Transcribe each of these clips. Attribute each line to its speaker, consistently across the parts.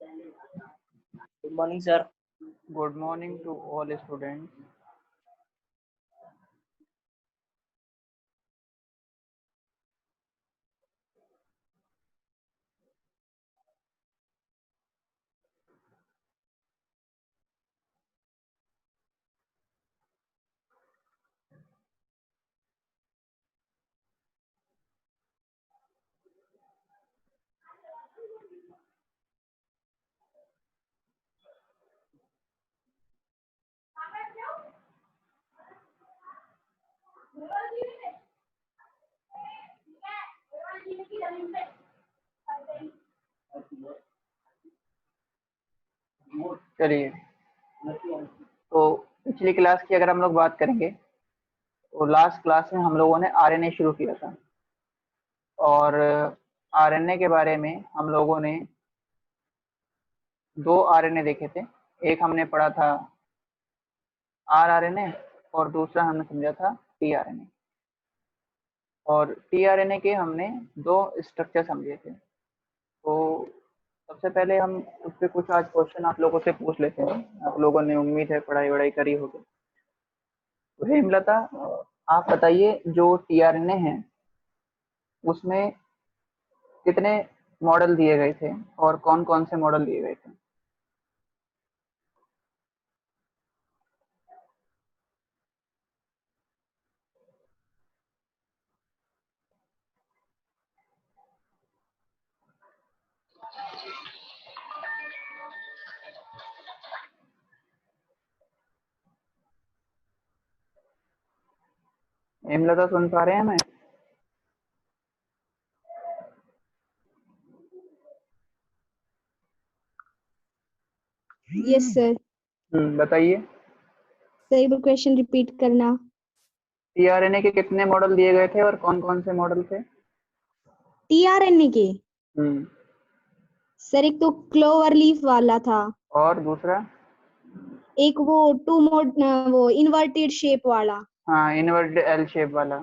Speaker 1: Good morning, sir.
Speaker 2: Good morning to all students. चलिए, तो पिछली क्लास की अगर हम लोग बात करेंगे तो लास्ट क्लास में हम लोगों ने आरएनए शुरू किया था और आरएनए के बारे में हम लोगों ने दो आरएनए देखे थे। एक हमने पढ़ा था आरआरएनए और दूसरा हमने समझा था टीआरएनए। और टीआरएनए के हमने दो स्ट्रक्चर समझे थे। तो सबसे पहले हम उस पर कुछ आज क्वेश्चन आप लोगों से पूछ लेते हैं। आप लोगों ने उम्मीद है पढ़ाई वढ़ाई करी होगी। तो हेमलता, आप बताइए जो टीआरएनए है उसमें कितने मॉडल दिए गए थे और कौन कौन से मॉडल दिए गए थे? हेमलता, सुन पा रहे हैं हमें?
Speaker 3: Yes sir.
Speaker 2: बताइए।
Speaker 3: सर एक बार क्वेश्चन रिपीट करना।
Speaker 2: टीआरएनए के कितने मॉडल दिए गए थे और कौन कौन से मॉडल थे?
Speaker 3: टीआरएनए के
Speaker 2: हम्म
Speaker 3: सर एक तो क्लोवर लीफ वाला था,
Speaker 2: और दूसरा?
Speaker 3: एक वो वो इन्वर्टेड शेप वाला।
Speaker 2: हाँ, इनवर्टेड एल शेप वाला।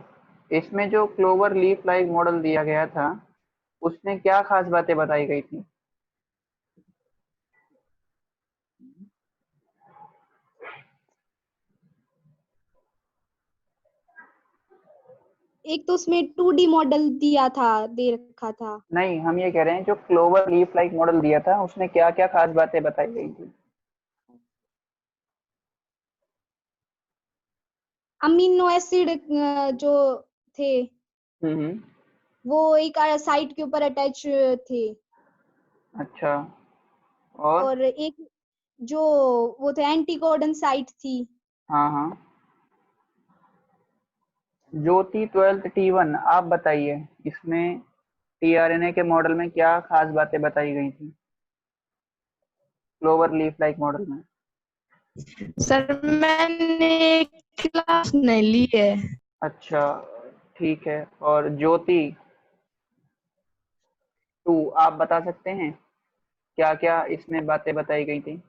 Speaker 2: इसमें जो क्लोवर लीफ लाइक मॉडल दिया गया था उसमें क्या खास बातें बताई गई थी?
Speaker 3: एक तो उसमें 2D मॉडल दे रखा था।
Speaker 2: नहीं, हम ये कह रहे हैं जो क्लोवर लीफ लाइक मॉडल दिया था उसमें क्या क्या खास बातें बताई गई थी?
Speaker 3: अमीनो एसिड जो थे
Speaker 2: हम्म।
Speaker 3: वो एक साइट के ऊपर अटैच थे।
Speaker 2: अच्छा, और?
Speaker 3: और एक जो वो थे एंटीकोडन साइट थी।
Speaker 2: हाँ हाँ। ज्योति 12th T1, आप बताइए इसमें टीआरएनए के मॉडल में क्या खास बातें बताई गई थी क्लोवर लीफ लाइक मॉडल में?
Speaker 4: सर मैंने क्लास नहीं ली है।
Speaker 2: अच्छा, ठीक है। और ज्योति 2, आप बता सकते हैं क्या क्या इसमें बातें बताई गई थी?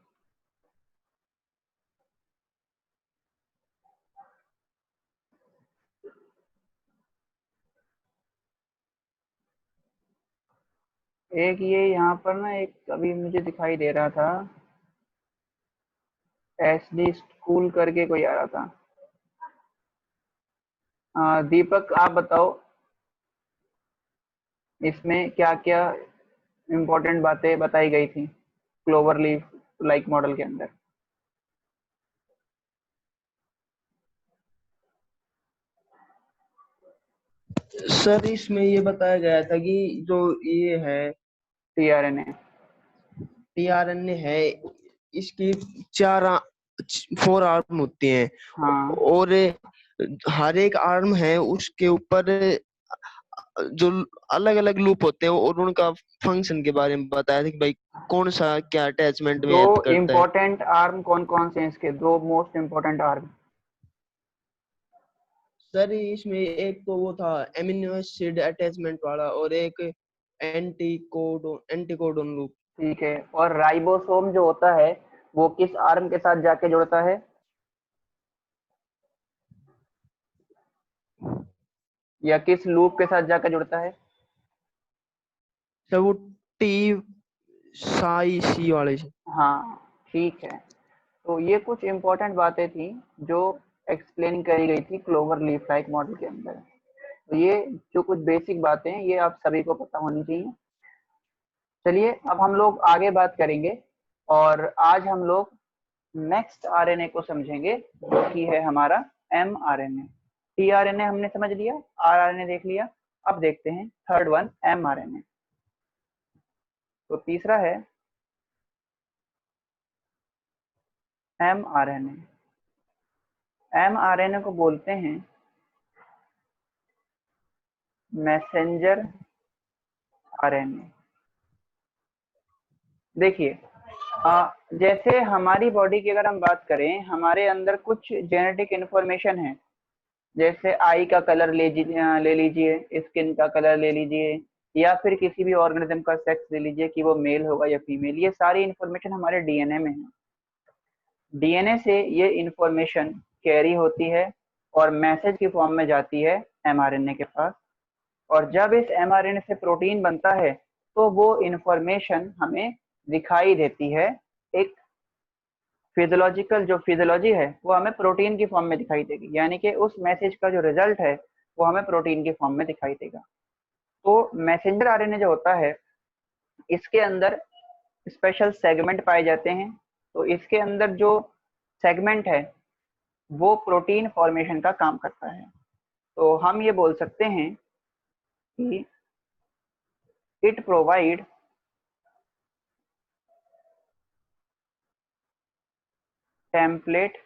Speaker 2: एक ये यहाँ पर ना एक अभी मुझे दिखाई दे रहा था, एसडी स्कूल करके कोई आ रहा था। दीपक, आप बताओ इसमें क्या क्या इम्पोर्टेंट बातें बताई गई थी क्लोवर लीफ लाइक मॉडल के अंदर?
Speaker 5: सर इसमें ये बताया गया था कि जो ये है
Speaker 2: टीआरएनए
Speaker 5: है इसकी 4 आर्म होती हैं।
Speaker 2: हाँ।
Speaker 5: और हर एक आर्म है उसके ऊपर जो अलग अलग लूप होते हैं और उनका फंक्शन के बारे में बताया था कि भाई कौन सा क्या अटैचमेंट में
Speaker 2: दो
Speaker 5: हेल्प करता है।
Speaker 2: इम्पोर्टेंट आर्म कौन कौन से हैं इसके? दो मोस्ट इम्पोर्टेंट आर्म।
Speaker 5: सर इसमें एक तो वो था एमिनो एसिड अटैचमेंट वाला और एक एंटीकोडोन लूप।
Speaker 2: ठीक है। और राइबोसोम जो होता है वो किस आर्म के साथ जाके जुड़ता है या किस लूप के साथ जाकर जुड़ता है?
Speaker 5: सर वो टी साई सी वाले से।
Speaker 2: हाँ ठीक है, तो ये कुछ इम्पोर्टेंट बातें थी जो एक्सप्लेन करी गई थी क्लोवर लीफ लाइक मॉडल के अंदर। तो ये जो कुछ बेसिक बातें हैं ये आप सभी को पता होनी चाहिए। चलिए अब हम लोग आगे बात करेंगे और आज हम लोग नेक्स्ट आरएनए को समझेंगे जो कि है हमारा mRNA। tRNA हमने समझ लिया, rRNA देख लिया, अब देखते हैं थर्ड वन mRNA। तो तीसरा है mRNA। mRNA को बोलते हैं मैसेंजर आरएनए। देखिए जैसे हमारी बॉडी की अगर हम बात करें, हमारे अंदर कुछ जेनेटिक इंफॉर्मेशन है, जैसे आई का कलर ले लीजिए, स्किन का कलर ले लीजिए, या फिर किसी भी ऑर्गेनिज्म का सेक्स ले लीजिए कि वो मेल होगा या फीमेल, ये सारी इंफॉर्मेशन हमारे डीएनए में है। डीएनए से ये इंफॉर्मेशन कैरी होती है और मैसेज की फॉर्म में जाती है एमआरएनए के पास, और जब इस एमआरएनए से प्रोटीन बनता है तो वो इंफॉर्मेशन हमें दिखाई देती है। एक फिजियोलॉजिकल जो फिजियोलॉजी है वो हमें प्रोटीन की फॉर्म में दिखाई देगी, यानी कि उस मैसेज का जो रिजल्ट है वो हमें प्रोटीन की फॉर्म में दिखाई देगा। तो मैसेंजर आरएनए जो होता है इसके अंदर स्पेशल सेगमेंट पाए जाते हैं। तो इसके अंदर जो सेगमेंट है वो प्रोटीन फॉर्मेशन का काम करता है। तो हम ये बोल सकते हैं कि इट प्रोवाइड टेम्पलेट।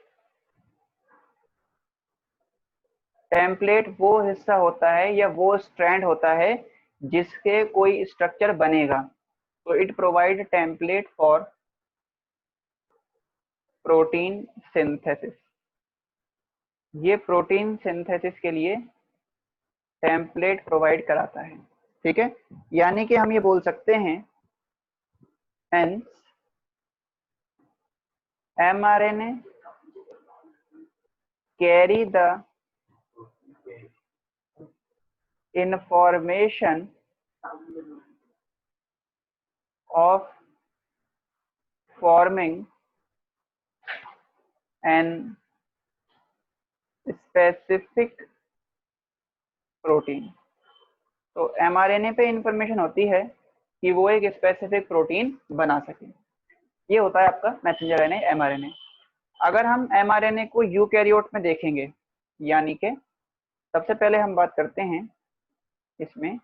Speaker 2: टेम्पलेट वो हिस्सा होता है या वो स्ट्रैंड होता है जिसके कोई स्ट्रक्चर बनेगा। तो it provide template for protein synthesis. ये प्रोटीन सिंथेसिस के लिए टेम्पलेट प्रोवाइड कराता है। ठीक है, यानी कि हम ये बोल सकते हैं hence mRNA carry the information of forming an specific protein. तो mRNA पे इंफॉर्मेशन होती है कि वो एक स्पेसिफिक प्रोटीन बना सके। ये होता है आपका मैसेंजर आरएनए mRNA। अगर हम mRNA को यूकैरियोट में देखेंगे, यानी कि सबसे पहले हम बात करते हैं इसमें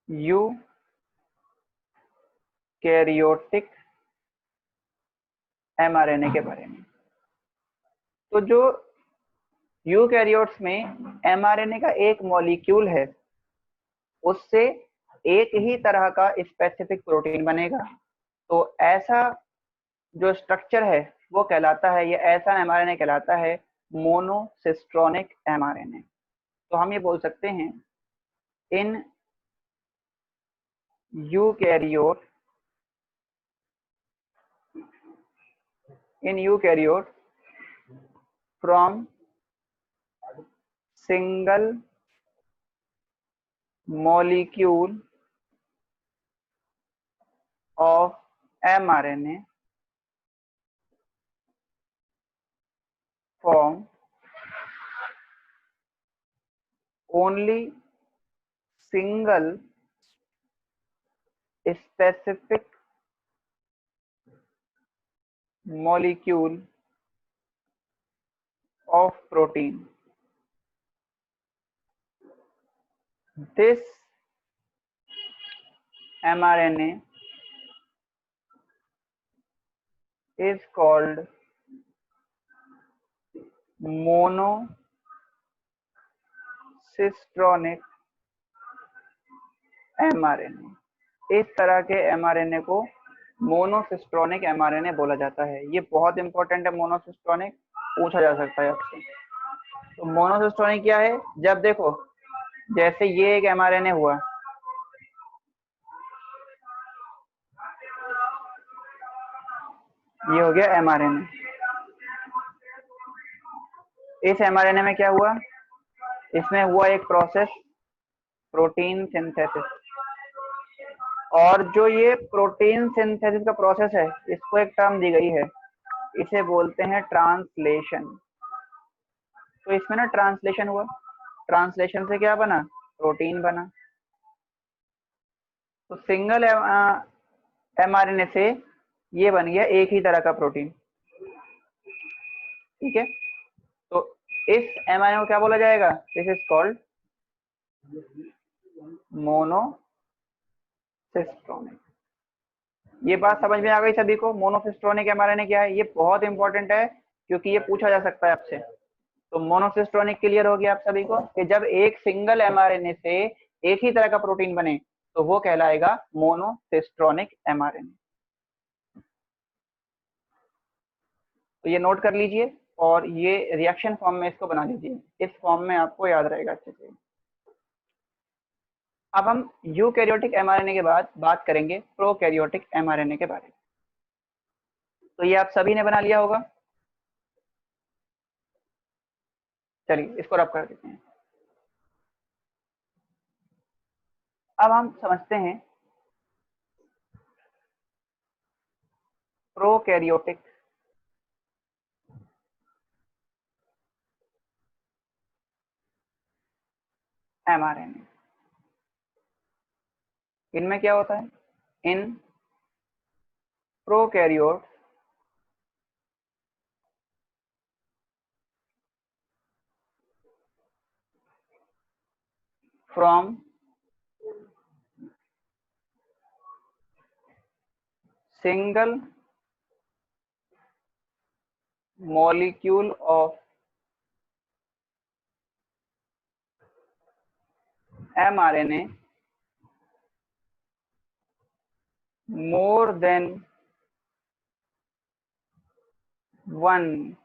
Speaker 2: यूकैरियोटिक mRNA के बारे में। तो जो यूकैरियोट्स में mRNA का एक मॉलिक्यूल है उससे एक ही तरह का स्पेसिफिक प्रोटीन बनेगा। तो ऐसा जो स्ट्रक्चर है वो कहलाता है, या ऐसा mRNA कहलाता है मोनोसिस्ट्रोनिक mRNA। तो हम ये बोल सकते हैं इन eukaryote from single molecule of mRNA form only single specific molecule of protein. This mRNA is called मोनोसिस्ट्रोनिक mRNA। इस तरह के mRNA को मोनोसिस्ट्रोनिक mRNA बोला जाता है। ये बहुत इंपॉर्टेंट है, मोनोसिस्ट्रोनिक पूछा जा सकता है आपसे। तो मोनोसिस्ट्रोनिक क्या है? जब देखो जैसे ये एक mRNA हुआ, ये हो गया mRNA। इस mRNA में क्या हुआ? इसमें हुआ एक प्रोसेस प्रोटीन सिंथेसिस। और जो ये प्रोटीन सिंथेसिस का प्रोसेस है, इसको एक टर्म दी गई है, इसे बोलते हैं ट्रांसलेशन। तो इसमें ना ट्रांसलेशन हुआ, ट्रांसलेशन से क्या बना, प्रोटीन बना। तो सिंगल mRNA से ये बन गया एक ही तरह का प्रोटीन, ठीक है। तो इस mRNA को क्या बोला जाएगा, दिस इज कॉल्ड मोनोसिस्ट्रोनिक। ये बात समझ में आ गई सभी को, मोनोसिस्ट्रोनिक mRNA क्या है। ये बहुत इंपॉर्टेंट है क्योंकि ये पूछा जा सकता है आपसे। तो मोनोसिस्ट्रोनिक क्लियर हो गया आप सभी को कि जब एक सिंगल mRNA से एक ही तरह का प्रोटीन बने तो वो कहलाएगा मोनोसिस्ट्रोनिक mRNA। तो ये नोट कर लीजिए और ये रिएक्शन फॉर्म में इसको बना लीजिए, इस फॉर्म में आपको याद रहेगा अच्छे से। अब हम यूकैरियोटिक mRNA के बाद बात करेंगे प्रोकैरियोटिक mRNA के बारे में। तो ये आप सभी ने बना लिया होगा, चलिए इसको रब कर देते हैं। अब हम समझते हैं प्रोकैरियोटिक mRNA। इनमें क्या होता है, in prokaryote from single molecule of mRNA more than one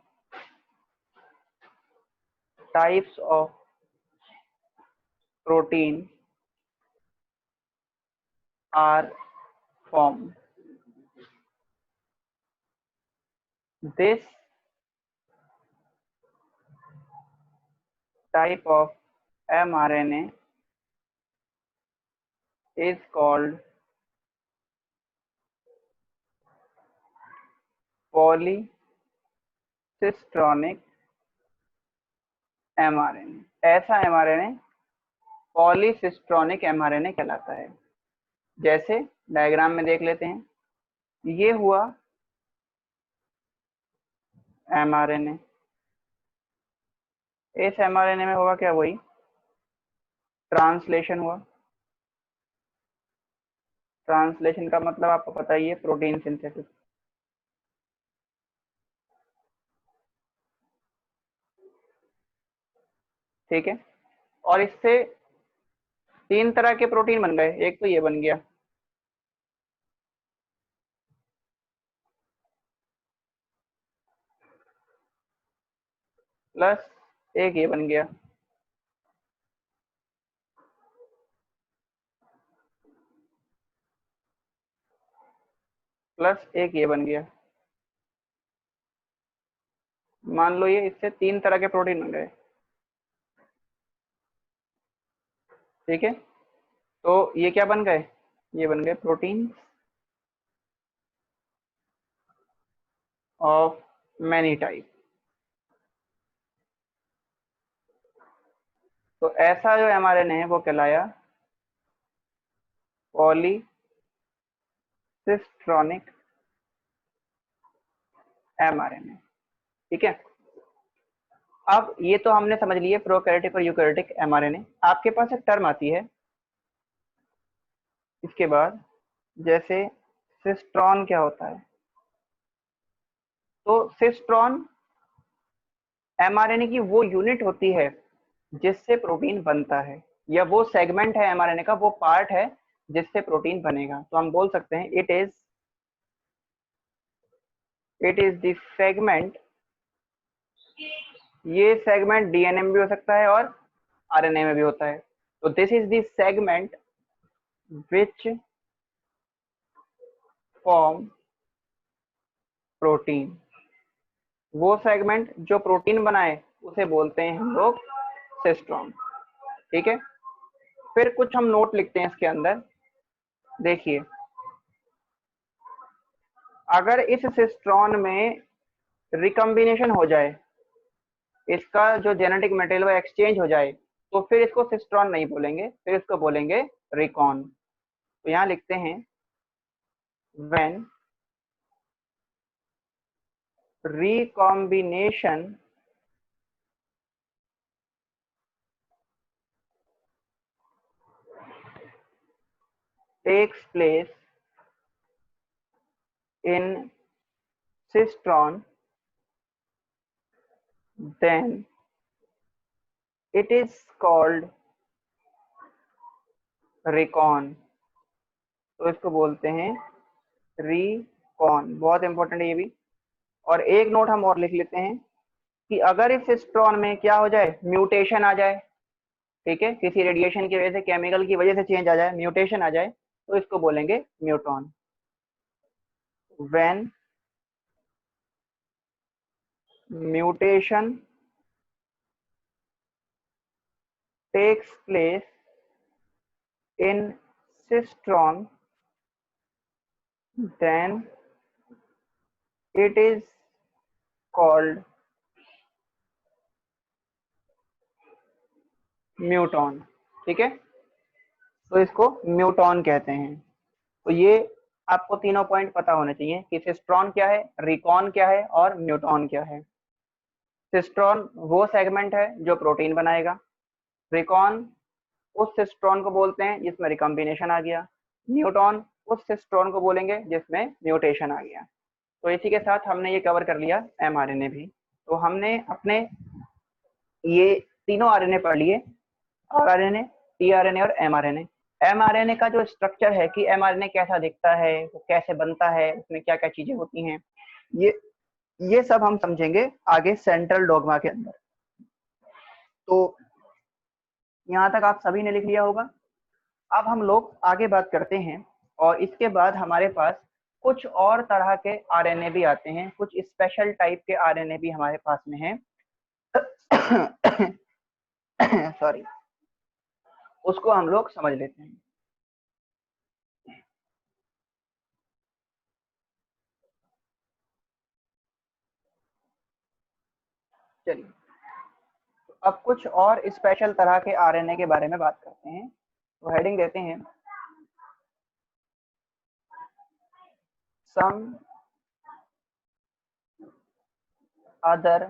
Speaker 2: types of protein are formed. This type of mRNA is called polycistronic mRNA। ऐसा mRNA पॉलीसिस्ट्रॉनिक mRNA कहलाता है। जैसे डायग्राम में देख लेते हैं, ये हुआ mRNA, इस mRNA में होगा क्या, वही ट्रांसलेशन हुआ। ट्रांसलेशन का मतलब आपको पता ही है, प्रोटीन सिंथेसिस। ठीक है, और इससे तीन तरह के प्रोटीन बन गए। एक तो ये बन गया, प्लस एक ये बन गया, प्लस एक ये बन गया। मान लो ये इससे तीन तरह के प्रोटीन बन गए। ठीक है, तो ये क्या बन गए, ये बन गए प्रोटीन ऑफ मैनी टाइप। तो ऐसा जो mRNA है वो कहलाया पॉलीसिस्ट्रॉनिक mRNA। ठीक है, अब ये तो हमने समझ लिए प्रोकैरियोटिक और यूकैरियोटिक mRNA। आपके पास एक टर्म आती है इसके बाद, जैसे सिस्ट्रॉन क्या होता है। तो सिस्ट्रॉन mRNA की वो यूनिट होती है जिससे प्रोटीन बनता है, या वो सेगमेंट है mRNA का, वो पार्ट है जिससे प्रोटीन बनेगा। तो हम बोल सकते हैं इट इज द सेगमेंट। ये सेगमेंट डीएनए में भी हो सकता है और आरएनए में भी होता है। तो this is the segment which form protein. वो सेगमेंट जो प्रोटीन बनाए उसे बोलते हैं हम लोग सिस्ट्रॉन। ठीक है, फिर कुछ हम नोट लिखते हैं इसके अंदर। देखिए, अगर इस सिस्ट्रॉन में रिकम्बिनेशन हो जाए, इसका जो जेनेटिक मटेरियल वो एक्सचेंज हो जाए, तो फिर इसको सिस्ट्रॉन नहीं बोलेंगे, फिर इसको बोलेंगे रिकॉन। तो यहाँ लिखते हैं when recombination takes place in cistron, then it is called recon। तो इसको बोलते हैं रिकॉन। बहुत इंपॉर्टेंट है ये भी। और एक नोट हम और लिख लेते हैं कि अगर इस सिस्ट्रॉन में क्या हो जाए, म्यूटेशन आ जाए, ठीक है, किसी रेडिएशन की वजह से, केमिकल की वजह से चेंज आ जाए, म्यूटेशन आ जाए, तो इसको बोलेंगे muton. When mutation takes place in cistron, then it is called muton. ठीक है, तो इसको म्यूटॉन कहते हैं। तो ये आपको तीनों पॉइंट पता होने चाहिए कि सिस्ट्रॉन क्या है, रिकॉन क्या है और म्यूटॉन क्या है। सिस्ट्रॉन वो सेगमेंट है जो प्रोटीन बनाएगा, रिकॉन उस सिस्ट्रॉन को बोलते हैं जिसमें रिकॉम्बिनेशन आ गया, म्यूटॉन उस सिस्ट्रॉन को बोलेंगे जिसमें म्यूटेशन आ गया। तो इसी के साथ हमने ये कवर कर लिया mRNA भी। तो हमने अपने ये तीनों आरएनए पढ़ लिए, आरएनए, टीआरएनए और एमआरएनए। एमआरएनए का जो स्ट्रक्चर है कि एमआरएनए कैसा दिखता है, वो कैसे बनता है, उसमें क्या क्या चीजें होती हैं, ये सब हम समझेंगे आगे सेंट्रल डोग्मा के अंदर। तो यहाँ तक आप सभी ने लिख लिया होगा। अब हम लोग आगे बात करते हैं, और इसके बाद हमारे पास कुछ और तरह के आरएनए भी आते हैं, कुछ स्पेशल टाइप के आरएनए भी हमारे पास में हैं। सॉरी, उसको हम लोग समझ लेते हैं। चलिए, अब कुछ और स्पेशल तरह के आरएनए के बारे में बात करते हैं। तो हेडिंग देते हैं some other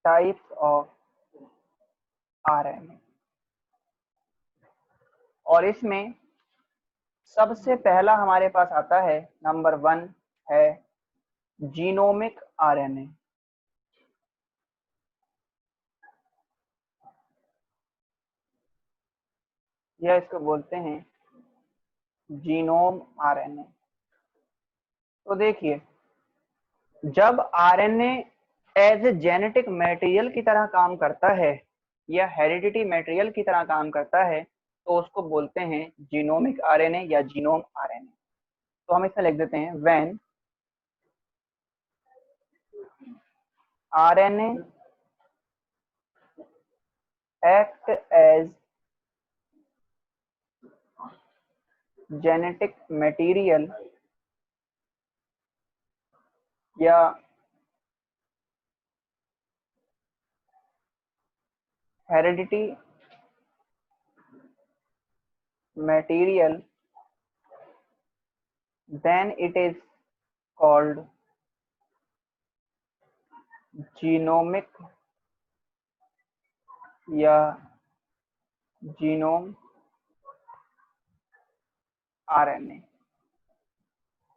Speaker 2: types of RNA. और इसमें सबसे पहला हमारे पास आता है, नंबर 1 है जीनोमिक आरएनए। यह इसको बोलते हैं जीनोम आरएनए। तो देखिए, जब RNA as a genetic material की तरह काम करता है या हेरिडिटी मटेरियल की तरह काम करता है, तो उसको बोलते हैं जीनोमिक आरएनए या जीनोम आरएनए। तो हम इसमें लिख देते हैं when RNA act as genetic material या heredity material, then it is called genomic या जीनोम आरएनए।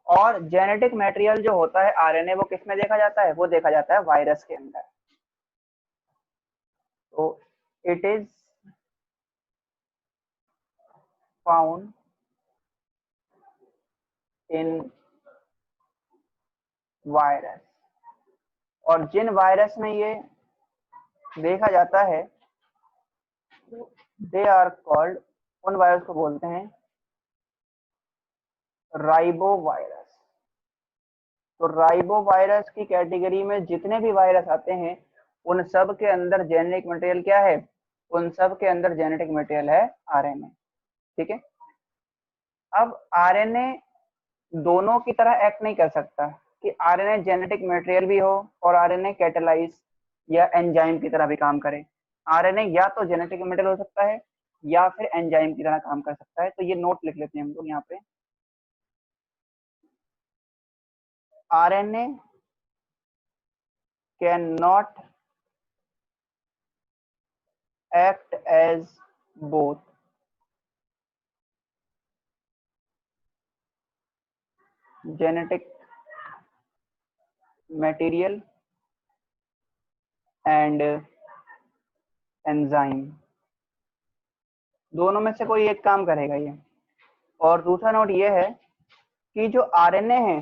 Speaker 2: और जेनेटिक मटेरियल जो होता है आरएनए, वो किस में देखा जाता है, वो देखा जाता है वायरस के अंदर। तो it is found in virus. और जिन वायरस में ये देखा जाता है दे आर कॉल्ड, उन वायरस को बोलते हैं राइबो वायरस। तो राइबो वायरस की कैटेगरी में जितने भी वायरस आते हैं, उन सब के अंदर जेनेटिक मटेरियल क्या है, उन सब के अंदर जेनेटिक मटेरियल है आरएनए। ठीक है, अब आरएनए दोनों की तरह एक्ट नहीं कर सकता कि आरएनए जेनेटिक मटेरियल भी हो और आरएनए कैटालाइज या एंजाइम की तरह भी काम करे। आरएनए या तो जेनेटिक मटेरियल हो सकता है या फिर एंजाइम की तरह काम कर सकता है। तो ये नोट लिख लेते हैं हम लोग यहाँ पे, RNA cannot act as both genetic material and enzyme, दोनों में से कोई एक काम करेगा ये। और दूसरा नोट ये है कि जो आरएनए है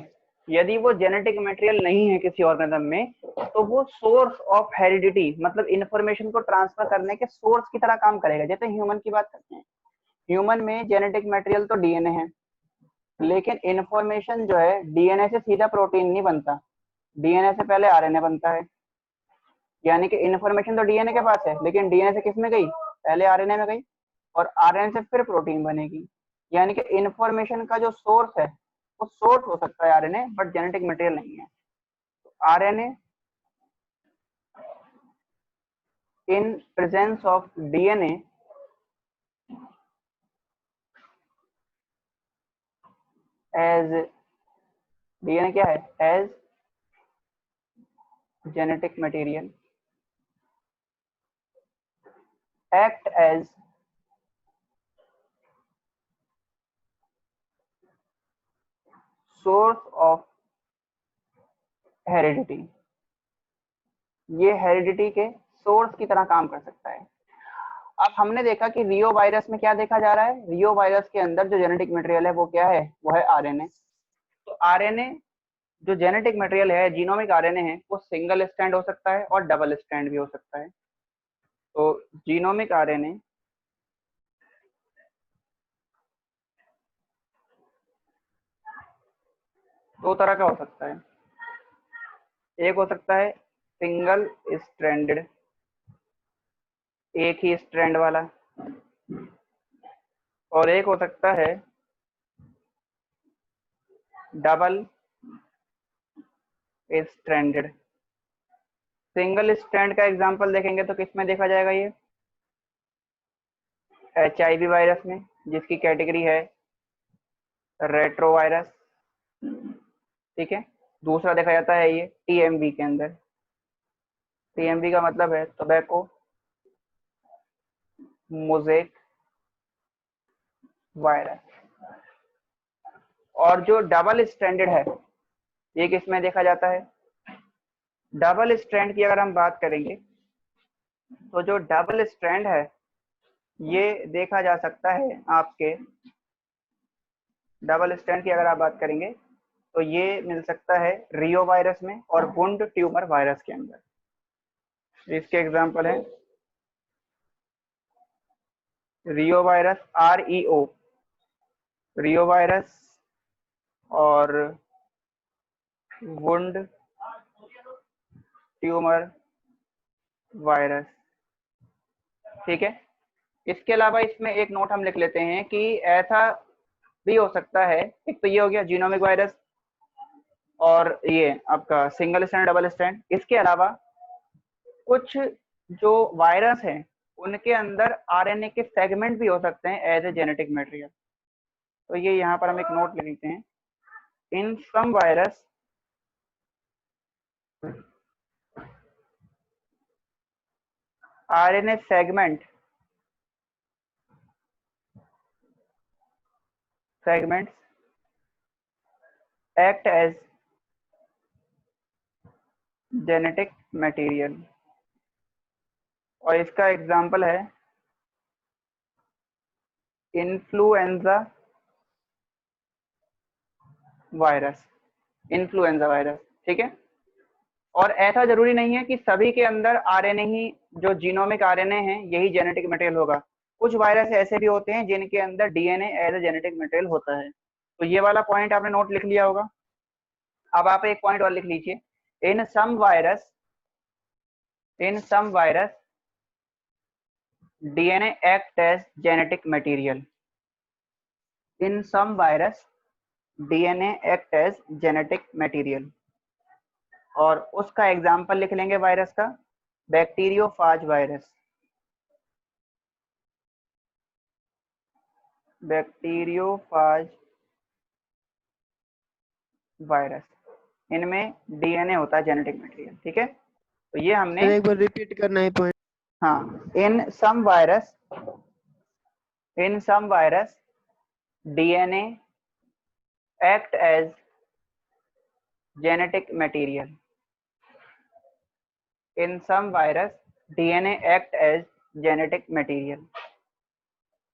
Speaker 2: यदि वो जेनेटिक मटेरियल नहीं है किसी ऑर्गेनिज्म में, तो वो सोर्स ऑफ हेरिडिटी मतलब इंफॉर्मेशन को ट्रांसफर करने के सोर्स की तरह काम करेगा। जैसे ह्यूमन की बात करते हैं, ह्यूमन में जेनेटिक मटेरियल तो डीएनए है, लेकिन इंफॉर्मेशन जो है डीएनए से सीधा प्रोटीन नहीं बनता, डीएनए से पहले आरएनए बनता है। यानी कि इंफॉर्मेशन तो डीएनए के पास है, लेकिन डीएनए से किस में गई, पहले आरएनए में गई, और आरएनए से फिर प्रोटीन बनेगी। यानी कि इंफॉर्मेशन का जो सोर्स है वो सोर्स हो सकता है आरएनए, बट जेनेटिक मटेरियल नहीं है। RNA in presence of DNA as, DNA क्या है, as genetic material act as source of heredity, ये हेरिडिटी के सोर्स की तरह काम कर सकता है। अब हमने देखा कि रियो वायरस में क्या देखा जा रहा है, रियो वायरस के अंदर जो जेनेटिक मटेरियल है वो क्या है, वो है आरएनए। तो आरएनए जो जेनेटिक मटेरियल है, जीनोमिक आरएनए है, वो सिंगल स्ट्रैंड हो सकता है और डबल स्ट्रैंड भी हो सकता है। तो जीनोमिक आरएनए दो तरह का हो सकता है, एक हो सकता है सिंगल स्ट्रैंडेड, एक ही स्ट्रैंड वाला, और एक हो सकता है डबल स्ट्रैंडेड। सिंगल स्ट्रैंड का एग्जांपल देखेंगे तो किस में देखा जाएगा, ये एचआईवी वायरस में, जिसकी कैटेगरी है रेट्रोवायरस। ठीक है, दूसरा देखा जाता है ये टीएमवी के अंदर। टीएमवी का मतलब है टोबैको मोज़ेक वायरस। और जो डबल स्ट्रैंडेड है ये किस में देखा जाता है, डबल स्ट्रैंड की अगर हम बात करेंगे तो जो डबल स्ट्रैंड है ये देखा जा सकता है आपके, डबल स्ट्रैंड की अगर आप बात करेंगे तो ये मिल सकता है रियो वायरस में और वुंड ट्यूमर वायरस के अंदर। इसके एग्जांपल है रियो वायरस REO, रियो वायरस और वुंड ट्यूमर वायरस। ठीक है, इसके अलावा इसमें एक नोट हम लिख लेते हैं कि ऐसा भी हो सकता है, एक तो ये हो गया जीनोमिक वायरस और ये आपका सिंगल स्ट्रैंड डबल स्ट्रैंड। इसके अलावा कुछ जो वायरस हैं उनके अंदर आरएनए के सेगमेंट भी हो सकते हैं एज ए जेनेटिक मटेरियल। तो ये यहाँ पर हम एक नोट लिख लेते हैं, in some virus RNA segments act as genetic material। और इसका एग्जांपल है इन्फ्लुएंजा वायरस, इन्फ्लुएंजा वायरस। ठीक है, और ऐसा जरूरी नहीं है कि सभी के अंदर आरएनए ही, जो जीनोमिक आरएनए है यही जेनेटिक मटेरियल होगा। कुछ वायरस ऐसे भी होते हैं जिनके अंदर DNA as a genetic material होता है। तो ये वाला पॉइंट आपने नोट लिख लिया होगा। अब आप एक पॉइंट और लिख लीजिए, इन some virus DNA act as genetic material. In some virus, DNA act as genetic material. और उसका एग्जाम्पल लिख लेंगे वायरस का, बैक्टीरियोफाज वायरस। बैक्टीरियोफाज वायरस, इनमें डीएनए होता है जेनेटिक मटेरियल। ठीक है, तो ये हमने
Speaker 5: एक बार रिपीट करना है पॉइंट।
Speaker 2: हाँ, in some virus DNA act as genetic material. In some virus DNA act as genetic material.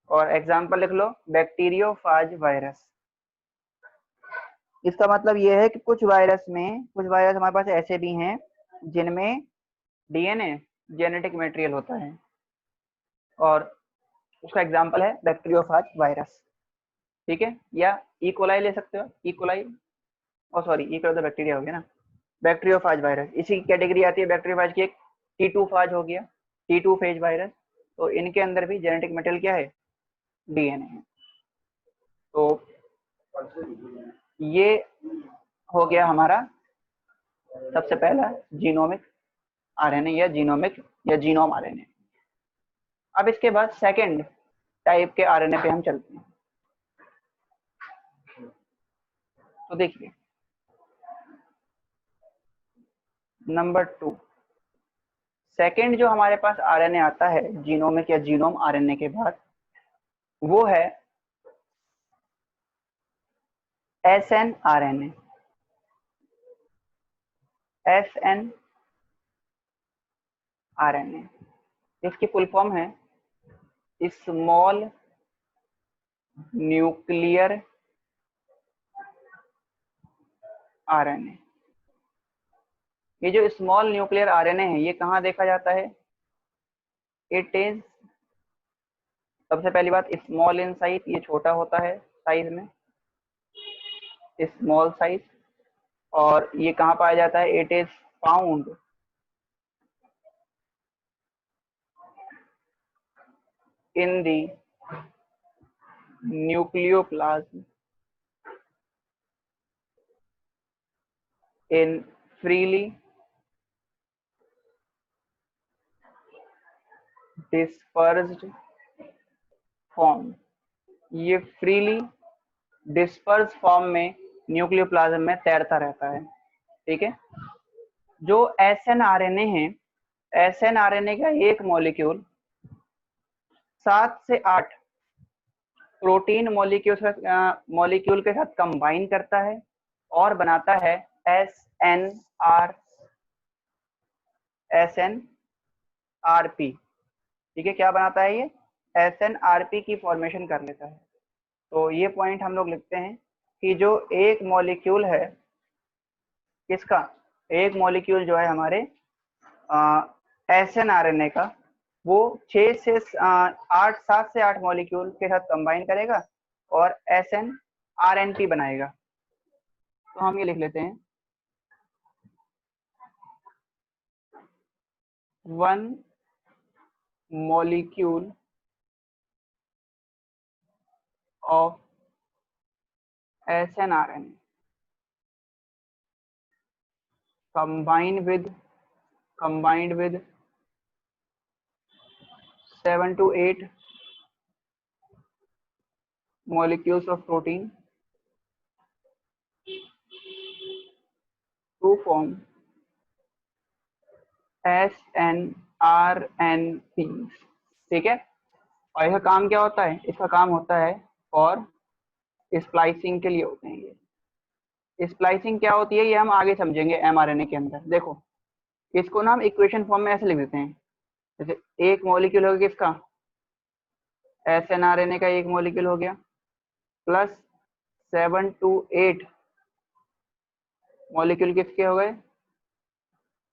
Speaker 2: और एग्जाम्पल लिख लो, बैक्टीरियोफाज वायरस। इसका मतलब यह है कि कुछ वायरस हमारे पास ऐसे भी हैं जिनमें डीएनए जेनेटिक मटेरियल होता है, और उसका एग्जाम्पल है बैक्टीरियोफाज वायरस। ठीक है, या इकोलाई ले सकते हो, इकोलाई, और सॉरी इकोलाई तो बैक्टीरिया हो गया ना, बैक्टीरियोफाज वायरस इसी की कैटेगरी आती है। बैक्टीरियोफाज की एक T2 फाज हो गया, T2 फेज वायरस, तो इनके अंदर भी जेनेटिक मटेरियल क्या है, डीएनए है। तो ये हो गया हमारा सबसे पहला जीनोमिक आरएनए या जीनोम आरएनए। अब इसके बाद सेकंड टाइप के आरएनए पे हम चलते हैं। तो देखिए नंबर 2, सेकंड जो हमारे पास आरएनए आता है जीनोमिक या जीनोम आरएनए के बाद, वो है एसएनआरएनए। एसएनआरएनए, इसकी फुल फॉर्म है स्मॉल न्यूक्लियर आरएनए। ये जो स्मॉल न्यूक्लियर आरएनए है, ये कहाँ देखा जाता है? इट इज, सबसे पहली बात, स्मॉल इन साइज, ये छोटा होता है साइज में, स्मॉल साइज। और ये कहाँ पाया जाता है? It is found in the nucleoplasm in freely dispersed form. ये फ्रीली डिस्पर्स फॉर्म में न्यूक्लियोप्लाज्म में तैरता रहता है। ठीक है, जो एसएनआरएनए है, एसएनआरएनए का एक मॉलिक्यूल 7 से 8 प्रोटीन मॉलिक्यूल के साथ कंबाइन करता है और बनाता है एसएनआरपी। ठीक है, क्या बनाता है ये? एसएनआरपी की फॉर्मेशन कर लेता है। तो ये पॉइंट हम लोग लिखते हैं कि जो एक मॉलिक्यूल है, किसका? एक मॉलिक्यूल जो है हमारे एसएनआरएनए का, वो 7 से 8 मॉलिक्यूल के साथ कंबाइन करेगा और एसएनआरएनपी बनाएगा। तो हम ये लिख लेते हैं 1 molecule of SNRNA combined with 7 to 8 molecules of protein to form SNRNPs। ठीक है, और इसका काम क्या होता है? इसका काम होता है और स्प्लाइसिंग के लिए होते हैं ये। स्प्लाइसिंग क्या होती है ये हम आगे समझेंगे एमआरएनए के अंदर। देखो, इसको ना हम इक्वेशन फॉर्म में ऐसे लिख देते हैं, जैसे एक मॉलिक्यूल हो गया किसका? एसएनआरएनए का एक मॉलिक्यूल हो गया, प्लस 7 to 8 मॉलिक्यूल किसके हो गए?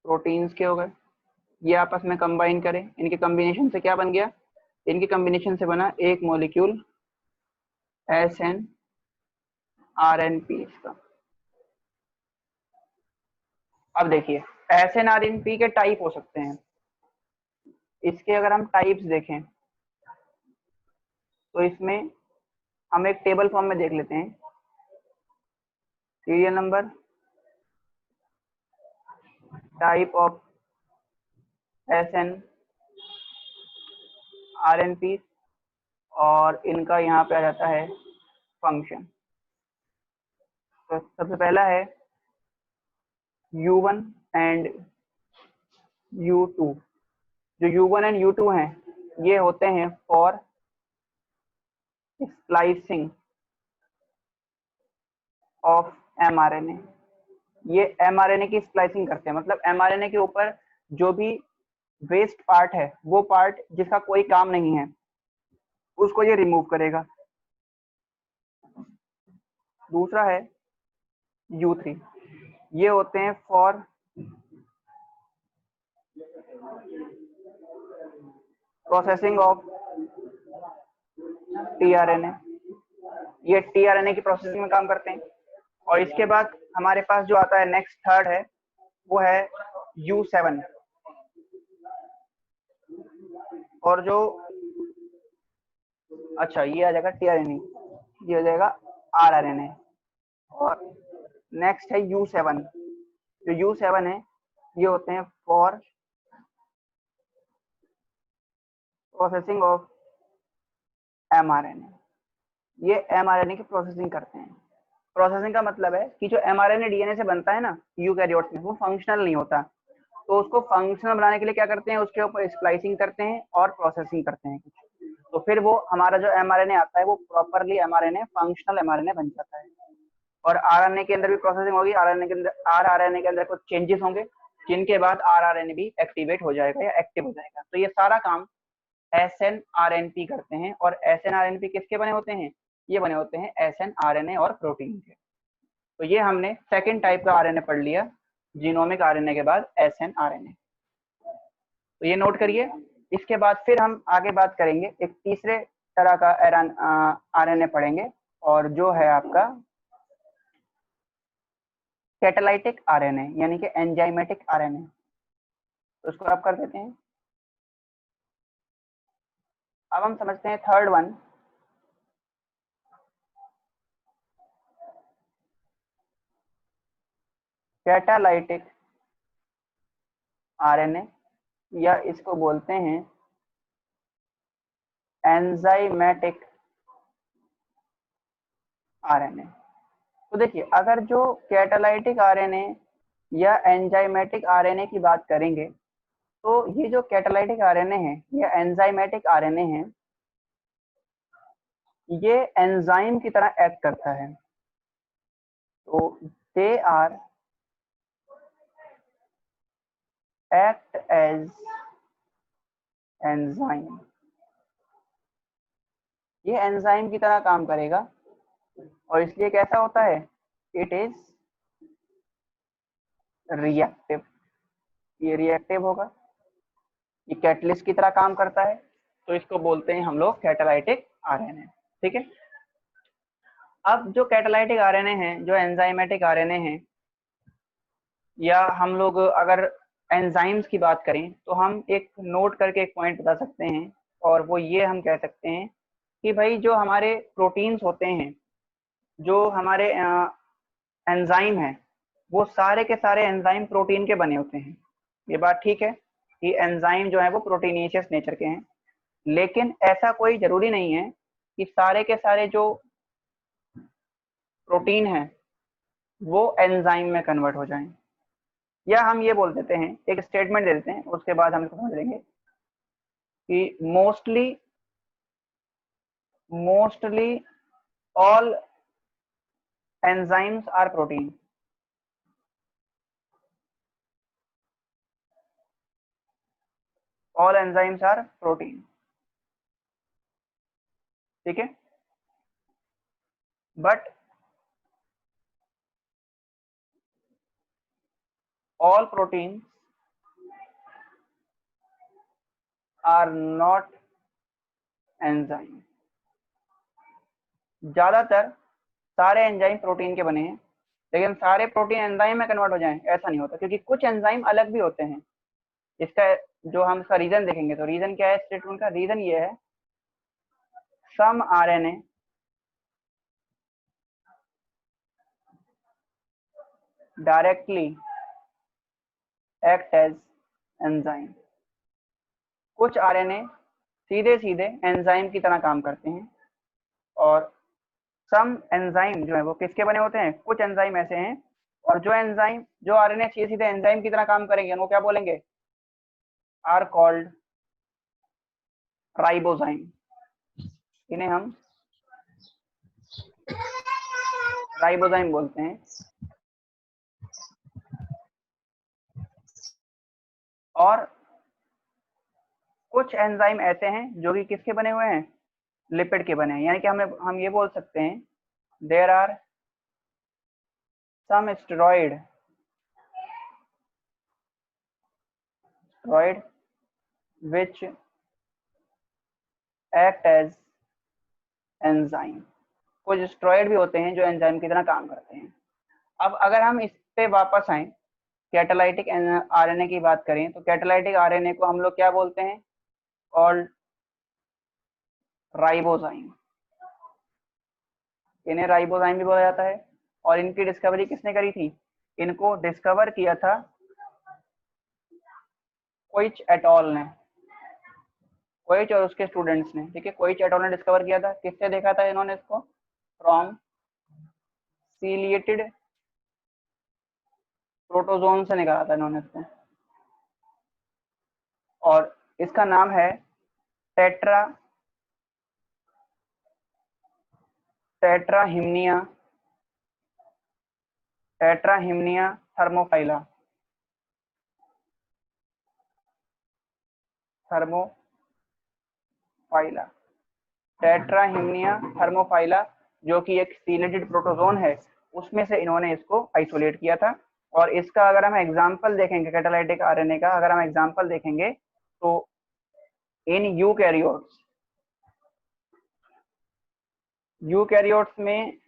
Speaker 2: प्रोटीन्स के हो गए। ये आपस में कंबाइन करें, इनके कॉम्बिनेशन से क्या बन गया? इनके कॉम्बिनेशन से बना एक मॉलिक्यूल एसएनआरएनपी का। अब देखिए, एसएनआरएनपी के टाइप हो सकते हैं। इसके अगर हम टाइप्स देखें तो इसमें हम एक टेबल फॉर्म में देख लेते हैं। Serial number, type of SN RNP और इनका यहाँ पे आ जाता है फंक्शन। तो सबसे पहला है U1 एंड U2। जो U1 एंड U2 हैं ये होते हैं फॉर स्प्लाइसिंग ऑफ mRNA। ये mRNA की स्प्लाइसिंग करते हैं, मतलब mRNA के ऊपर जो भी वेस्ट पार्ट है, वो पार्ट जिसका कोई काम नहीं है, उसको ये रिमूव करेगा। दूसरा है U3, ये होते हैं फॉर प्रोसेसिंग ऑफ tRNA। ये tRNA की प्रोसेसिंग में काम करते हैं। और इसके बाद हमारे पास जो आता है नेक्स्ट थर्ड है, वो है U7। और जो अच्छा ये आ जाएगा tRNA, ये हो जाएगा rRNA। और नेक्स्ट है U7। जो U7 है ये होते हैं फॉर प्रोसेसिंग ऑफ mRNA। ये mRNA की प्रोसेसिंग करते हैं। प्रोसेसिंग का मतलब है कि जो mRNA DNA से बनता है ना यूकैरियोट्स में, वो फंक्शनल नहीं होता, तो उसको फंक्शनल बनाने के लिए क्या करते हैं, उसके ऊपर स्प्लाइसिंग करते हैं और प्रोसेसिंग करते हैं कुछ, तो फिर वो हमारा जो mRNA आता है वो प्रॉपरली mRNA फंक्शनल mRNA बन जाता है। और RNA के अंदर भी प्रोसेसिंग होगी, rRNA के अंदर कुछ चेंजेस होंगे, जिनके बाद rRNA भी एक्टिवेट हो जाएगा या एक्टिव हो जाएगा। तो ये सारा काम SNRNP करते हैं। और SNRNP किसके बने होते हैं, ये बने होते हैं SNRNA और प्रोटीन के। तो ये हमने सेकेंड टाइप का RNA पढ़ लिया, जीनोमिक RNA के बाद SNRNA। तो ये नोट करिए। इसके बाद फिर हम आगे बात करेंगे, एक तीसरे तरह का RNA पढ़ेंगे, और जो है आपका कैटालाइटिक RNA यानी कि एंजाइमेटिक RNA। तो उसको आप कर देते हैं। अब हम समझते हैं थर्ड वन, कैटालाइटिक RNA, या इसको बोलते हैं एंजाइमेटिक RNA। तो देखिए, अगर जो कैटालाइटिक RNA या एंजाइमेटिक RNA की बात करेंगे, तो ये जो कैटालाइटिक RNA है या एंजाइमेटिक RNA है, ये एंजाइम की तरह एक्ट करता है। तो they are act as enzyme, ये एंजाइम की तरह काम करेगा। और इसलिए कैसा होता है, इट इज रिएक्टिव, ये रिएक्टिव होगा, ये कैटलिस्ट की तरह काम करता है। तो इसको बोलते हैं हम लोग कैटालाइटिक RNA। ठीक है। अब जो कैटालाइटिक RNA है, जो एंजाइमेटिक RNA है, या हम लोग अगर एंजाइम्स की बात करें, तो हम एक नोट करके एक पॉइंट बता सकते हैं, और वो ये हम कह सकते हैं कि भाई जो हमारे प्रोटीन्स होते हैं, जो हमारे एंजाइम है, वो सारे के सारे एंजाइम प्रोटीन के बने होते हैं। ये बात ठीक है कि एंजाइम जो है वो प्रोटीनिशियस नेचर के हैं, लेकिन ऐसा कोई जरूरी नहीं है कि सारे के सारे जो प्रोटीन है वो एंजाइम में कन्वर्ट हो जाएं। या हम ये बोल देते हैं, एक स्टेटमेंट दे देते हैं, उसके बाद हम इसको समझ लेंगे कि mostly all enzymes are protein. All enzymes are protein. ठीक है। But all proteins are not enzyme। ज्यादातर सारे एंजाइम प्रोटीन के बने हैं, लेकिन सारे प्रोटीन एंजाइम में कन्वर्ट हो जाएं ऐसा नहीं होता, क्योंकि कुछ एंजाइम अलग भी होते हैं। इसका जो हम इसका रीजन देखेंगे, तो रीजन क्या है स्टेटमेंट का, रीजन ये है some RNA directly act as enzyme। कुछ आरएनए सीधे सीधे एंजाइम की तरह काम करते हैं, और सम एंजाइम जो है वो किसके बने होते हैं, कुछ एंजाइम ऐसे हैं, और जो आरएनए सीधे सीधे एंजाइम की तरह काम करेंगे उनको क्या बोलेंगे, आर कॉल्ड राइबोजाइम। इन्हें हम राइबोजाइम बोलते हैं। और कुछ एंजाइम ऐसे हैं जो कि किसके बने हुए हैं, लिपिड के बने हैं। यानी कि हम ये बोल सकते हैं there are some steroid which act as enzyme. कुछ स्टेरॉइड भी होते हैं जो एंजाइम की तरह काम करते हैं। अब अगर हम इस पे वापस आए, कैटालाइटिक आरएनए की बात करें, तो कैटालाइटिक आरएनए को हम लोग क्या बोलते हैं, कॉल्ड राइबोजाइम। इन्हें राइबोजाइम भी बोला जाता है। और इनकी डिस्कवरी किसने करी थी, इनको डिस्कवर किया था कोइच एट ऑल ने, कोइच और उसके स्टूडेंट्स ने। ठीक है, कोइच एट ऑल ने डिस्कवर किया था। किससे देखा था इन्होंने इसको, फ्रॉम सीलिएटेड प्रोटोजोन से निकाला था इन्होंने इसको, और इसका नाम है टेट्राहिम्निया थर्मोफाइला। टेट्राहिम्निया थर्मोफाइला, जो कि एक सीलेटेड प्रोटोजोन है, उसमें से इन्होंने इसको आइसोलेट किया था। और इसका अगर हम एग्जांपल देखेंगे, कैटालाइटिक आरएनए का अगर हम एग्जांपल देखेंगे, तो इन यूकैरियोट्स में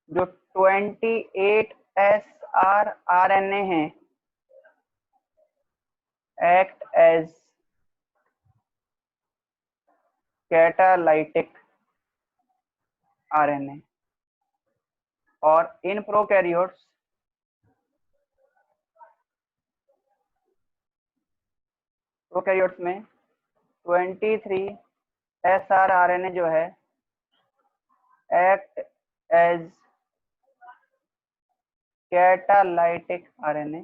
Speaker 2: जो 28 SrRNA हैं, एक्ट एज कैटालाइटिक आरएनए। और इन प्रोकैरियोट्स में 23 SrRNA जो है एक्ट एज कैटालाइटिक आरएनए।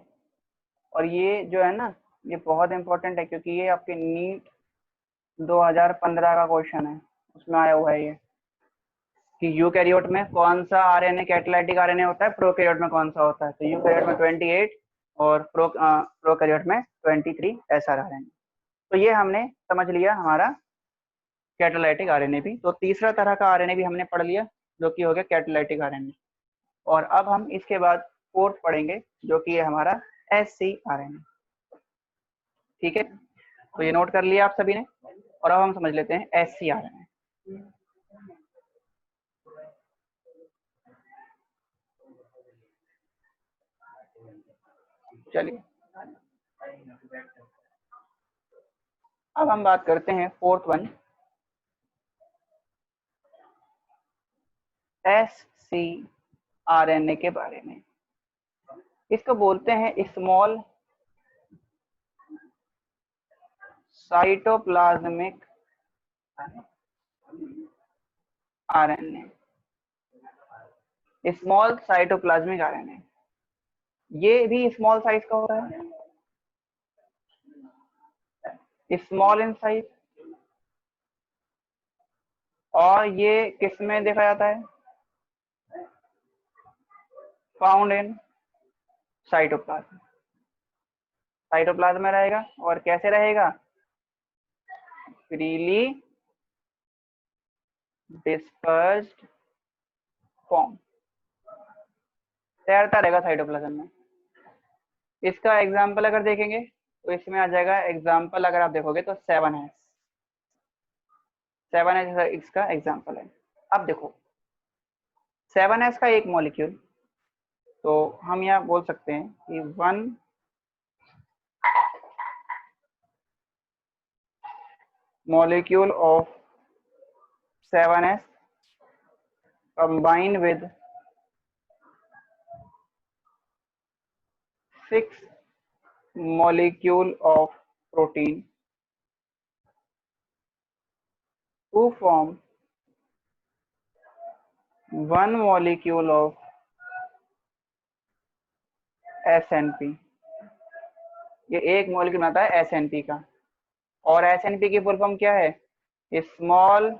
Speaker 2: और ये जो है ना, ये बहुत इंपॉर्टेंट है, क्योंकि ये आपके नीट 2015 का क्वेश्चन है, उसमें आया हुआ है ये कि यूकैरियोट में कौन सा आरएनए कैटालाइटिक आरएनए होता है, प्रोकैरियोट में कौन सा होता है। तो यूकैरियोट में 28 और प्रोकैरियोट में 23 SrRNA। तो ये हमने समझ लिया हमारा कैटालाइटिक आरएनए भी। तो तीसरा तरह का आरएनए भी हमने पढ़ लिया, जो कि हो गया कैटालाइटिक आरएनए। और अब हम इसके बाद फोर्थ पढ़ेंगे, जो कि है हमारा ScRNA। ठीक है, तो ये नोट कर लिया आप सभी ने। और अब हम समझ लेते हैं ScRNA। चलिए, अब हम बात करते हैं फोर्थ वन, ScRNA के बारे में। इसको बोलते हैं small cytoplasmic RNA. Small cytoplasmic RNA, ये भी स्मॉल साइज का होता है, स्मॉल इन साइज। और ये किस में देखा जाता है, फाउंड इन साइटोप्लाज्म। साइटोप्लाज्म में रहेगा, और कैसे रहेगा, फ्रीली डिस्पर्स्ड फॉर्म, तैरता रहेगा साइटोप्लाज्म में। इसका एग्जाम्पल अगर देखेंगे तो इसमें आ जाएगा एग्जाम्पल, अगर आप देखोगे तो 7S इसका एग्जाम्पल है। अब देखो 7S का एक मॉलिक्यूल, तो हम यहाँ बोल सकते हैं कि 1 molecule of 7s combine with 6 molecule of protein to form 1 molecule of SNP। ये एक मॉलिक्यूल आता है SNP का, और SNP की फुल फॉर्म क्या है? Small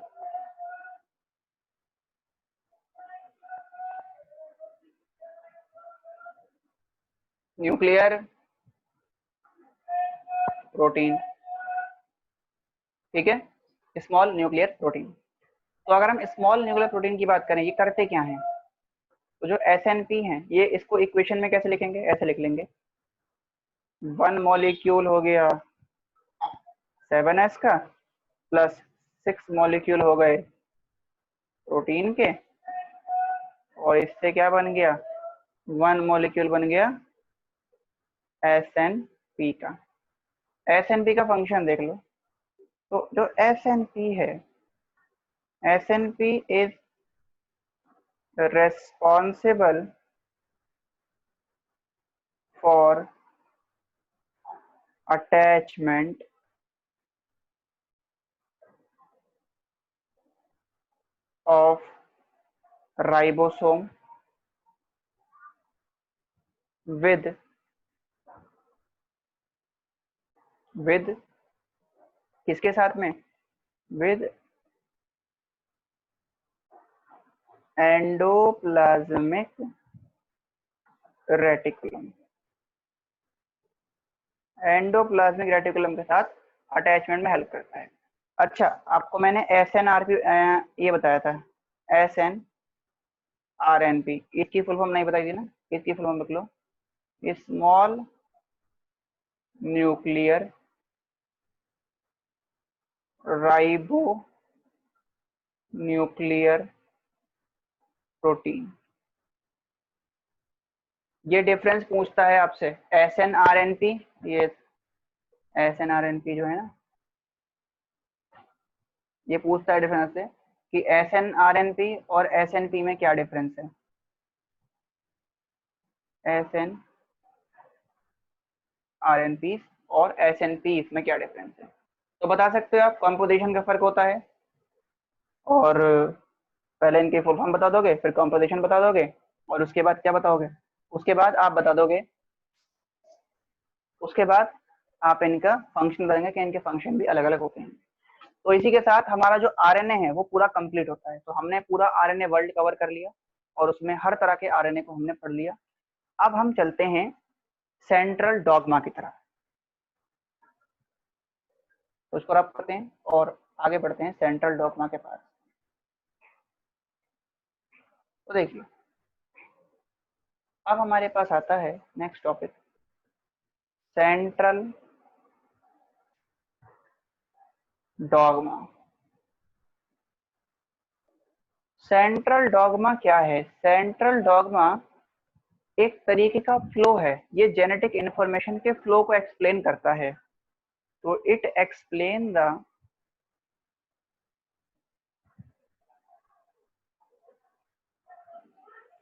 Speaker 2: nuclear protein. ठीक है, स्मॉल न्यूक्लियर प्रोटीन। तो अगर हम स्मॉल न्यूक्लियर प्रोटीन की बात करें, ये करते क्या हैं? तो जो SNP हैं, ये इसको इक्वेशन में कैसे लिखेंगे? ऐसे लिख लेंगे, 1 मॉलिक्यूल हो गया 7s का प्लस 6 मॉलिक्यूल हो गए प्रोटीन के, और इससे क्या बन गया? 1 मॉलिक्यूल बन गया SNP का। SNP का फंक्शन देख लो। तो जो SNP है, SNP is responsible for attachment of ribosome with किसके साथ में? with endoplasmic reticulum. Endoplasmic reticulum के साथ अटैचमेंट में हेल्प करता है। अच्छा, आपको मैंने SNRP ये बताया था, SNRNP, इसकी फुल फॉर्म नहीं बताई थी ना? इसकी फुल फॉर्म लिख लो, small nuclear ribo nuclear protein. ये डिफरेंस पूछता है आपसे। SNRNP, ये SNRNP जो है ना, ये पूछता है डिफरेंस से कि SNRNP और SNP में क्या डिफरेंस है। SNRNP और SNP में क्या डिफरेंस है? तो बता सकते हो आप, कंपोजिशन का फर्क होता है, और पहले इनके फुल फॉर्म बता दोगे, फिर कंपोजिशन बता दोगे, और उसके बाद क्या बताओगे? उसके बाद आप बता दोगे, उसके बाद आप इनका फंक्शन बताएंगे कि इनके फंक्शन भी अलग अलग होते हैं। तो इसी के साथ हमारा जो आरएनए है वो पूरा कंप्लीट होता है। तो हमने पूरा आरएनए वर्ल्ड कवर कर लिया, और उसमें हर तरह के आरएनए को हमने पढ़ लिया। अब हम चलते हैं सेंट्रल डॉगमा की तरफ, तो उसको रब करते हैं और आगे बढ़ते हैं सेंट्रल डॉगमा के पास। तो देखिए, अब हमारे पास आता है next topic, central dogma. Central dogma क्या है? सेंट्रल डॉगमा एक तरीके का फ्लो है। ये जेनेटिक इंफॉर्मेशन के फ्लो को एक्सप्लेन करता है। तो it explain the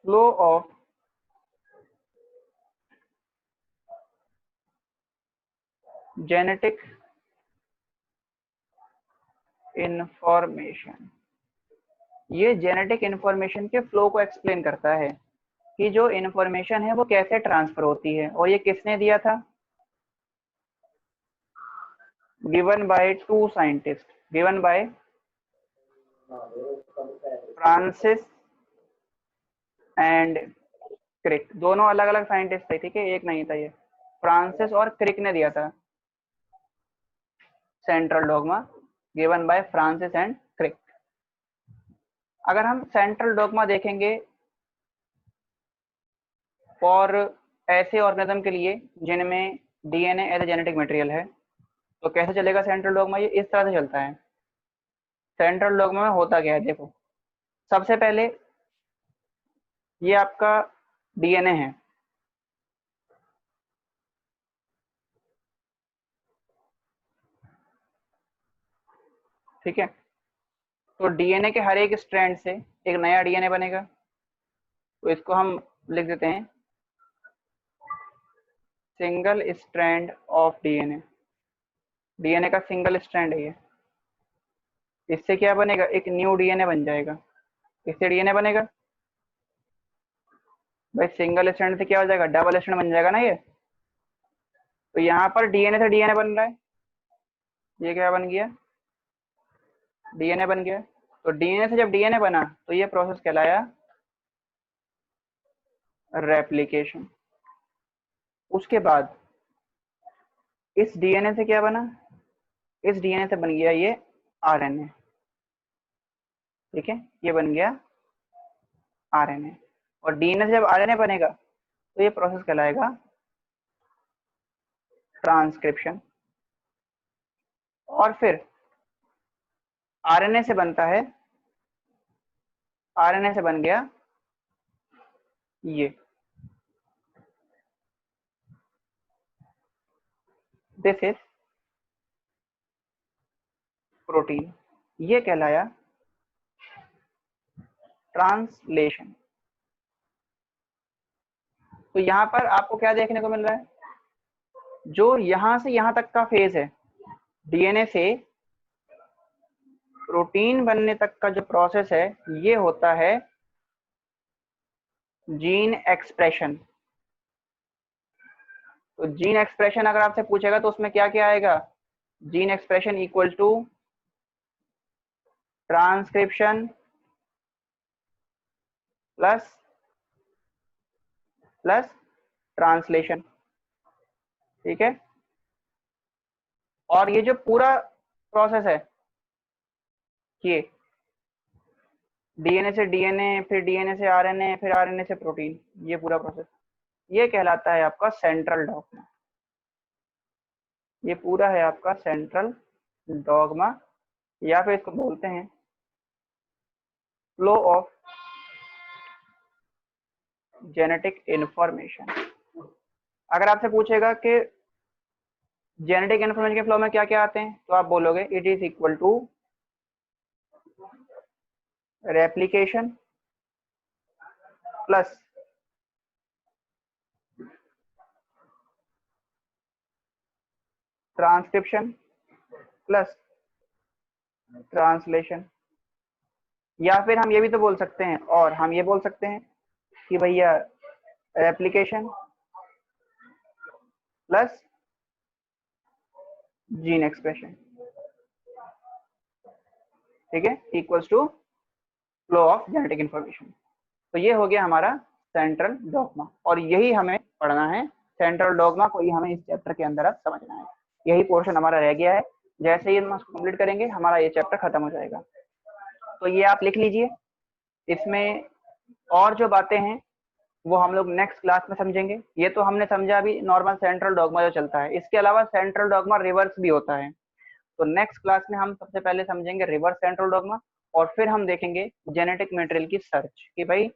Speaker 2: flow of genetic information. ये जेनेटिक इंफॉर्मेशन के फ्लो को एक्सप्लेन करता है कि जो इंफॉर्मेशन है वो कैसे ट्रांसफर होती है। और ये किसने दिया था? Given by 2 scientist, given by Francis and Crick. दोनों अलग अलग साइंटिस्ट थे, ठीक है, एक नहीं था। ये फ्रांसिस और क्रिक ने दिया था central dogma, given by Francis and Crick. अगर हम सेंट्रल डॉगमा देखेंगे और ऐसे ऑर्गेनिज्म के लिए जिनमें DNA as a genetic material है, तो कैसे चलेगा सेंट्रल डॉगमा? ये इस तरह से चलता है। सेंट्रल डॉगमा में होता क्या है, देखो, सबसे पहले ये आपका डीएनए है, ठीक है। तो डीएनए के हर एक स्ट्रैंड से एक नया डीएनए बनेगा। तो इसको हम लिख देते हैं single strand of DNA. DNA का सिंगल स्ट्रैंड है ये। इससे क्या बनेगा, एक न्यू डीएनए बन जाएगा। इससे डीएनए बनेगा भाई, सिंगल स्ट्रैंड से क्या हो जाएगा, डबल स्ट्रैंड बन जाएगा ना ये। तो यहाँ पर डीएनए से डीएनए बन रहा है, ये क्या बन गया, डीएनए बन गया। तो डीएनए से जब डीएनए बना तो ये प्रोसेस कहलाया रेप्लिकेशन। उसके बाद इस डीएनए से क्या बना, इस डीएनए से बन गया ये आरएनए। ठीक है, ये बन गया आरएनए। और डीएनए से जब आरएनए बनेगा तो ये प्रोसेस कहलाएगा ट्रांसक्रिप्शन। और फिर आरएनए से बनता है, आरएनए से बन गया ये, दिस इज प्रोटीन। ये कहलाया ट्रांसलेशन। तो यहां पर आपको क्या देखने को मिल रहा है, जो यहां से यहां तक का फेज है, डीएनए से प्रोटीन बनने तक का जो प्रोसेस है, ये होता है जीन एक्सप्रेशन। तो जीन एक्सप्रेशन अगर आपसे पूछेगा तो उसमें क्या क्या आएगा, gene expression equal to transcription plus translation. ठीक है, और ये जो पूरा प्रोसेस है, ये डीएनए से डीएनए, फिर डीएनए से आरएनए, फिर आरएनए से प्रोटीन, ये पूरा प्रोसेस, ये कहलाता है आपका सेंट्रल डॉग्मा। ये पूरा है आपका सेंट्रल डॉग्मा, या फिर इसको बोलते हैं फ्लो ऑफ जेनेटिक इंफॉर्मेशन। अगर आपसे पूछेगा कि जेनेटिक इंफॉर्मेशन के फ्लो में क्या क्या आते हैं, तो आप बोलोगे it is equal to replication plus transcription plus translation. या फिर हम ये भी तो बोल सकते हैं, और हम ये बोल सकते हैं कि भैया रेप्लिकेशन प्लस जीन एक्सप्रेशन, ठीक है, equals to flow of genetic information. तो ये हो गया हमारा सेंट्रल डॉग्मा, और यही हमें पढ़ना है। सेंट्रल डॉग्मा को ही हमें इस चैप्टर के अंदर अब समझना है। यही पोर्शन हमारा रह गया है। जैसे ही हम कंप्लीट करेंगे हमारा ये चैप्टर खत्म हो जाएगा। तो ये आप लिख लीजिए। इसमें और जो बातें हैं वो हम लोग नेक्स्ट क्लास में समझेंगे। ये तो हमने समझा अभी नॉर्मल सेंट्रल डॉग्मा जो चलता है। इसके अलावा सेंट्रल डॉग्मा रिवर्स भी होता है। तो नेक्स्ट क्लास में हम सबसे पहले समझेंगे रिवर्स सेंट्रल डॉग्मा, और फिर हम देखेंगे जेनेटिक मटेरियल की सर्च, कि भाई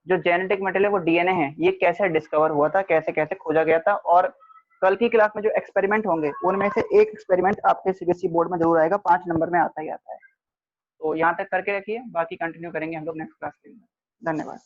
Speaker 2: जो जेनेटिक मटेरियल है वो डीएनए है, ये कैसे डिस्कवर हुआ था, कैसे कैसे खोजा गया था। और कल की क्लास में जो एक्सपेरिमेंट होंगे उनमें से एक एक्सपेरिमेंट आपके सीबीएसई बोर्ड में जरूर आएगा, 5 नंबर में आता ही आता है। तो यहाँ तक करके रखिए, बाकी कंटिन्यू करेंगे हम लोग नेक्स्ट क्लास के लिए। धन्यवाद।